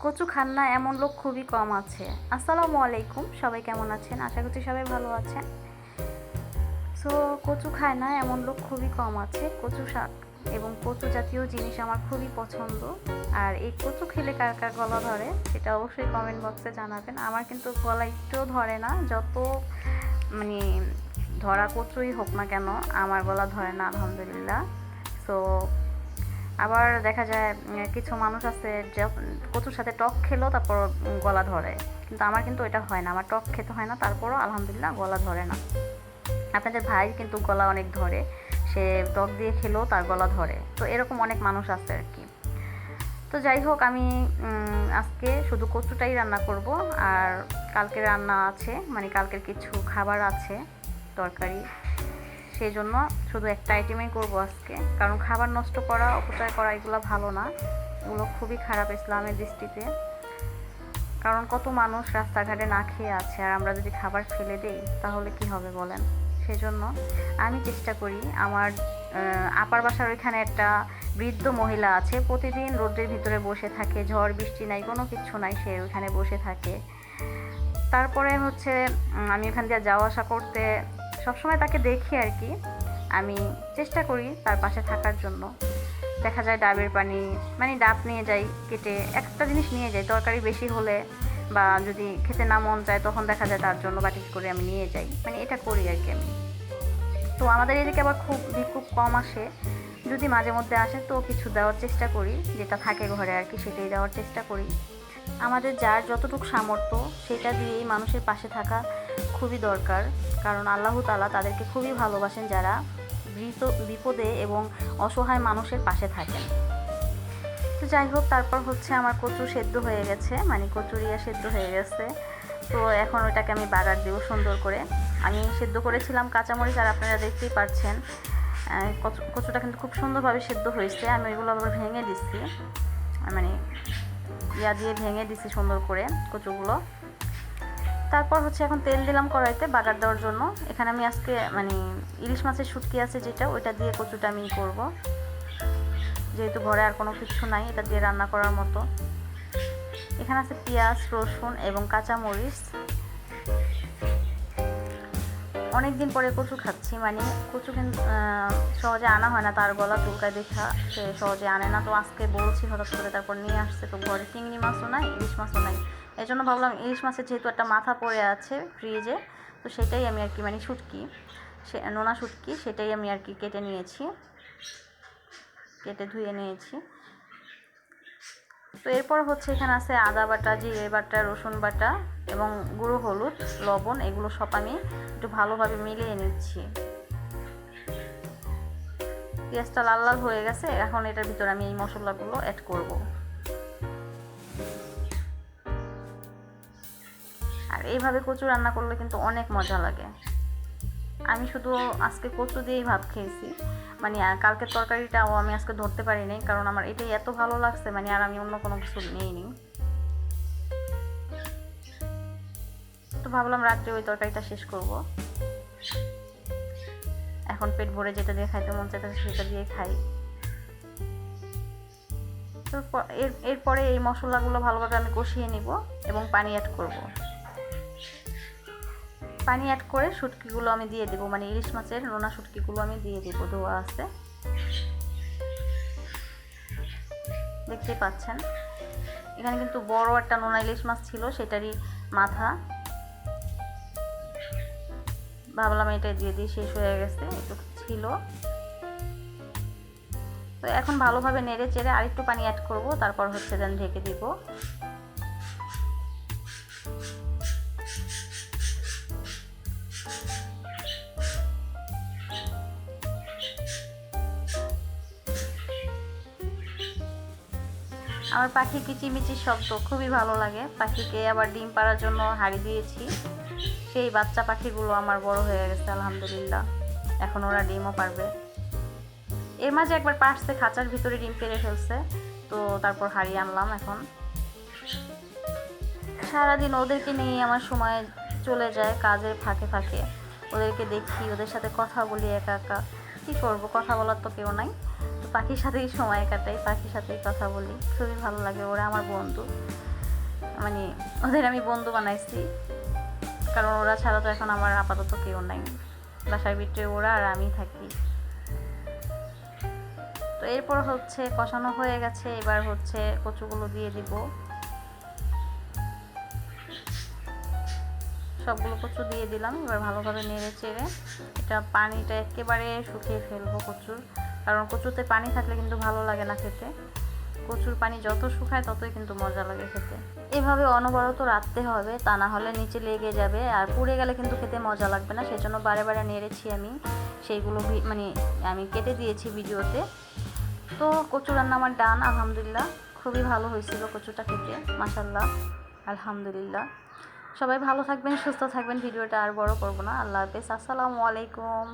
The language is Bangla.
কচু খান না এমন লোক খুবই কম আছে। আসসালামু আলাইকুম, সবাই কেমন আছেন? আশা করছি সবাই ভালো আছেন। সো কচু খায় না এমন লোক খুবই কম আছে। কচু শাক এবং কচু জাতীয় জিনিস আমার খুবই পছন্দ। আর এই কচু খেলে কার কার গলা ধরে সেটা অবশ্যই কমেন্ট বক্সে জানাবেন। আমার কিন্তু গলা একটুও ধরে না, যত মানে ধরা কচুই হোক না কেন আমার গলা ধরে না আলহামদুলিল্লাহ। সো আবার দেখা যায় কিছু মানুষ আছে যে কচুর সাথে টক খেলো তারপর গলা ধরে, কিন্তু আমার কিন্তু এটা হয় না। আমার টক খেতে হয় না, তারপরও আলহামদুলিল্লাহ গলা ধরে না। আপনাদের ভাই কিন্তু গলা অনেক ধরে, সে টক দিয়ে খেলেও তার গলা ধরে। তো এরকম অনেক মানুষ আছে আর কি। তো যাই হোক, আমি আজকে শুধু কচুটাই রান্না করব। আর কালকে রান্না আছে, মানে কালকের কিছু খাবার আছে, তরকারি, সেই জন্য শুধু একটা আইটেমই করব আজকে। কারণ খাবার নষ্ট করা, অপচয় করা এগুলো ভালো না, এগুলো খুবই খারাপ ইসলামের দৃষ্টিতে। কারণ কত মানুষ রাস্তাঘাটে না খেয়ে আছে, আর আমরা যদি খাবার ফেলে দিই তাহলে কি হবে বলেন। সেজন্য আমি চেষ্টা করি, আমার আপার বাসার ওইখানে একটা বৃদ্ধ মহিলা আছে, প্রতিদিন রোদের ভিতরে বসে থাকে, ঝড় বৃষ্টি নাই, কোনো কিচ্ছু নাই, সে ওইখানে বসে থাকে। তারপরে হচ্ছে আমি ওখান দিয়ে যাওয়া আসা করতে সবসময় তাকে দেখি আর কি। আমি চেষ্টা করি তার পাশে থাকার জন্য। দেখা যায় ডাবের পানি, মানে ডাব নিয়ে যাই কেটে, একটা জিনিস নিয়ে যাই, তরকারি বেশি হলে বা যদি খেতে না মন চায় তখন দেখা যায় তার জন্য বাটি করে আমি নিয়ে যাই, মানে এটা করি আর কি আমি। তো আমাদের এদিকে আবার খুব ভিক্ষুক কম আসে, যদি মাঝে মধ্যে আসে তো কিছু দেওয়ার চেষ্টা করি, যেটা থাকে ঘরে আর কি সেটাই দেওয়ার চেষ্টা করি। আমাদের যার যতটুকু সামর্থ্য সেটা দিয়েই মানুষের পাশে থাকা খুবই দরকার। কারণ আল্লাহ তাআলা তাদেরকে খুবই ভালোবাসেন যারা বিপদে এবং অসহায় মানুষের পাশে থাকেন। তো যাই হোক, তারপর হচ্ছে আমার কচু সেদ্ধ হয়ে গেছে, মানে কচুরিয়া সেদ্ধ হয়ে গেছে। তো এখন ওইটাকে আমি বাগার দেব সুন্দর করে। আমি সেদ্ধ করেছিলাম কাঁচামরিচ, আর আপনারা দেখতেই পাচ্ছেন কচুটা কিন্তু খুব সুন্দরভাবে সেদ্ধ হয়েছে। আমি ওইগুলো আবার ভেঙে দিচ্ছি, মানে ইয়া দিয়ে ভেঙে দিচ্ছি সুন্দর করে কচুগুলো। তারপর হচ্ছে এখন তেল দিলাম কড়াইতে বাগার দেওয়ার জন্য। এখানে আমি আজকে মানে ইলিশ মাছের শুটকি আছে যেটা, ওইটা দিয়ে কচুটা আমি করব, যেহেতু ঘরে আর কোনো কিছু নাই এটা দিয়ে রান্না করার মতো। এখানে আছে পেঁয়াজ, রসুন এবং কাঁচামরিচ। অনেক দিন পরে কচু খাচ্ছি, মানে কচু কিন্তু সহজে আনা হয় না, তার গলা চুলকায় দেখা সে সহজে আনে না। তো আজকে বলছি হঠাৎ করে, তারপর নিয়ে আসছে। তো ঘরে চিংড়ি মাছও নাই, ইলিশ মাছও নাই, এই জন্য ভাবলাম ইলিশ মাছের যেহেতু একটা মাথা পড়ে আছে ফ্রিজে, তো সেটাই আমি আর কি, মানে শুটকি, সে নোনা শুটকি, সেটাই আমি আর কি কেটে নিয়েছি, কেটে ধুয়ে নিয়েছি। তো এরপর হচ্ছে এখানে আছে আদা বাটা, জিরে বাটা, রসুন বাটা এবং গুঁড়ো হলুদ, লবণ, এগুলো সব আমি একটু ভালোভাবে মিলিয়ে নিচ্ছি। পেঁয়াজটা লাল লাল হয়ে গেছে, এখন এটার ভিতরে আমি এই মশলাগুলো অ্যাড করব। আর এইভাবে কচু রান্না করলে কিন্তু অনেক মজা লাগে। আমি শুধু আজকে কচু দিয়েই ভাত খেয়েছি, মানে কালকের তরকারিটাও আমি আজকে ধরতে পারিনি, কারণ আমার এটাই এত ভালো লাগছে, মানে আর আমি অন্য কোনো কিছু নিইনি। তো ভাবলাম রাত্রে ওই তরকারিটা শেষ করব, এখন পেট ভরে যেটা দিয়ে খাইতে মন চাইতেছে সেটা দিয়ে খাই। তো এরপরে এই মশলাগুলো ভালোভাবে আমি কষিয়ে নিব এবং পানি অ্যাড করব। পানি অ্যাড করে শুটকিগুলো আমি দিয়ে দেবো, মানে ইলিশ মাছের নোনা শুটকিগুলো আমি দিয়ে দেবো, ধোয়া আছে, দেখতেই পাচ্ছেন। এখানে কিন্তু বড় একটা নোনা ইলিশ মাছ ছিল, সেটারই মাথা। ভাবলাম এটা দিয়ে দিই, শেষ হয়ে গেছে, একটু ছিল। তো এখন ভালোভাবে নেড়ে চেড়ে আরেকটু পানি অ্যাড করব, তারপর হচ্ছে দেন ঢেকে দিব। আমার পাখি কিচিমিচির শব্দ খুবই ভালো লাগে। পাখিকে আবার ডিম পাড়ার জন্য হাঁড়ি দিয়েছি, সেই বাচ্চা পাখিগুলো আমার বড় হয়ে গেছে আলহামদুলিল্লাহ, এখন ওরা ডিমও পারবে। এর মাঝে একবার পারছে, খাঁচার ভিতরে ডিম পেড়ে ফেলছে, তো তারপর হারিয়ে আনলাম। এখন সারাদিন ওদেরকে নিয়ে আমার সময় চলে যায়, কাজের ফাঁকে ফাঁকে ওদেরকে দেখি, ওদের সাথে কথা বলি একা একা। কী করবো, কথা বলার তো কেউ নাই, তো পাখির সাথেই সময় কাটাই, পাখির সাথেই কথা বলি, খুবই ভালো লাগে, ওরা আমার বন্ধু। মানে ওদের আমি বন্ধু বানাইছি, কারণ ওরা ছাড়া তো এখন আমার আপাতত কেউ নাই। বাসার ভিতরে ওরা আর আমি থাকি। তো এরপর হচ্ছে কষানো হয়ে গেছে, এবার হচ্ছে কচুগুলো দিয়ে দিব। সবগুলো কচু দিয়ে দিলাম। এবার ভালোভাবে নেড়ে চেড়ে এটা পানিটা একেবারে শুকিয়ে ফেলবো কচুর, কারণ কচুতে পানি থাকলে কিন্তু ভালো লাগে না খেতে। কচুর পানি যত শুকায় ততই কিন্তু মজা লাগে খেতে। এভাবে অনবরত রাখতে হবে, তা না হলে নিচে লেগে যাবে আর পুড়ে গেলে কিন্তু খেতে মজা লাগবে না। সেই জন্য বারে বারে নেড়েছি আমি, সেইগুলো মানে আমি কেটে দিয়েছি ভিডিওতে। তো কচু রান্না আমার ডান, আলহামদুলিল্লাহ। খুবই ভালো হয়েছিল কচুটা খেতে, মাশাল্লাহ, আলহামদুলিল্লাহ। সবাই ভালো থাকবেন, সুস্থ থাকবেন। ভিডিওটা আর বড় করব না। আল্লাহ হাফেজ, আসসালামু আলাইকুম।